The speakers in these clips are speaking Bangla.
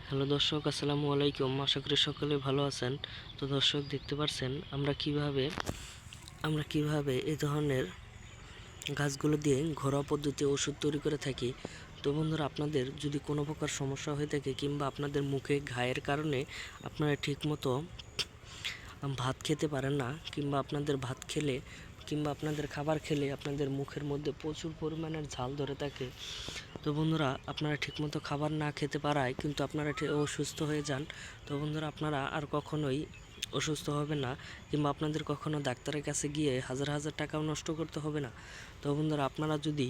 হ্যালো দর্শক, আসসালামু আলাইকুম। আশা করি সকলে ভালো আছেন। তো দর্শক, দেখতে পাচ্ছেন আমরা কিভাবে এই ধরনের গাছগুলো দিয়ে ঘরোয়া পদ্ধতিতে ওষুধ তৈরি করে থাকি। তো বন্ধুরা, আপনাদের যদি কোনো প্রকার সমস্যা হয়ে থাকে কিংবা আপনাদের মুখে ঘায়ের কারণে আপনারা ঠিকমতো ভাত খেতে পারেন না, কিংবা আপনাদের খাবার খেলে আপনাদের মুখের মধ্যে প্রচুর পরিমাণের ঝাল ধরে থাকে, তো বন্ধুরা আপনারা ঠিকমতো খাবার না খেতে পারায় কিন্তু আপনারা অসুস্থ হয়ে যান। তো বন্ধুরা, আপনারা আর কখনোই অসুস্থ হবে না, কিংবা আপনাদের কখনো ডাক্তারের কাছে গিয়ে হাজার হাজার টাকাও নষ্ট করতে হবে না। তো বন্ধুরা, আপনারা যদি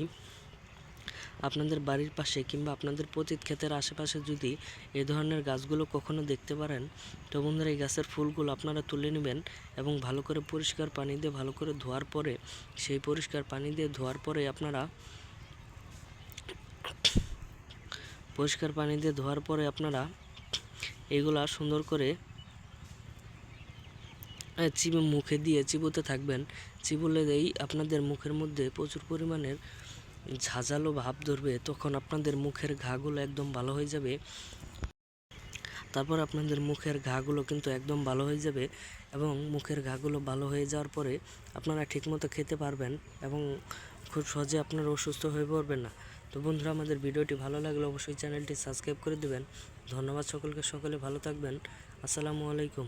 আপনাদের বাড়ির পাশে কিংবা আপনাদের পতিত ক্ষেতের আশেপাশে যদি এই ধরনের গাছগুলো কখনো দেখতে পারেন, তো বন্ধুরা এই গাছের ফুলগুলো আপনারা তুলে নেবেন এবং ভালো করে পরিষ্কার পানি দিয়ে ভালো করে ধোয়ার পরে সেই পরিষ্কার পানি দিয়ে ধোয়ার পরে আপনারা এগুলা সুন্দর করে মুখে দিয়ে চিবোতে থাকবেন। চিবুলেই আপনাদের মুখের মধ্যে প্রচুর পরিমাণের ঝাঁঝালো ভাব ধরবে, তখন আপনাদের মুখের ঘাগুলো একদম ভালো হয়ে যাবে। তারপর আপনাদের মুখের ঘাগুলো কিন্তু একদম ভালো হয়ে যাবে এবং মুখের ঘাগুলো ভালো হয়ে যাওয়ার পরে আপনারা ঠিকমতো খেতে পারবেন এবং খুব সহজে আপনারা অসুস্থ হয়ে পড়বেন না। তো বন্ধুরা, আমাদের ভিডিওটি ভালো লাগলে অবশ্যই চ্যানেলটি সাবস্ক্রাইব করে দেবেন। ধন্যবাদ সকলকে, সকলে ভালো থাকবেন। আসসালামু আলাইকুম।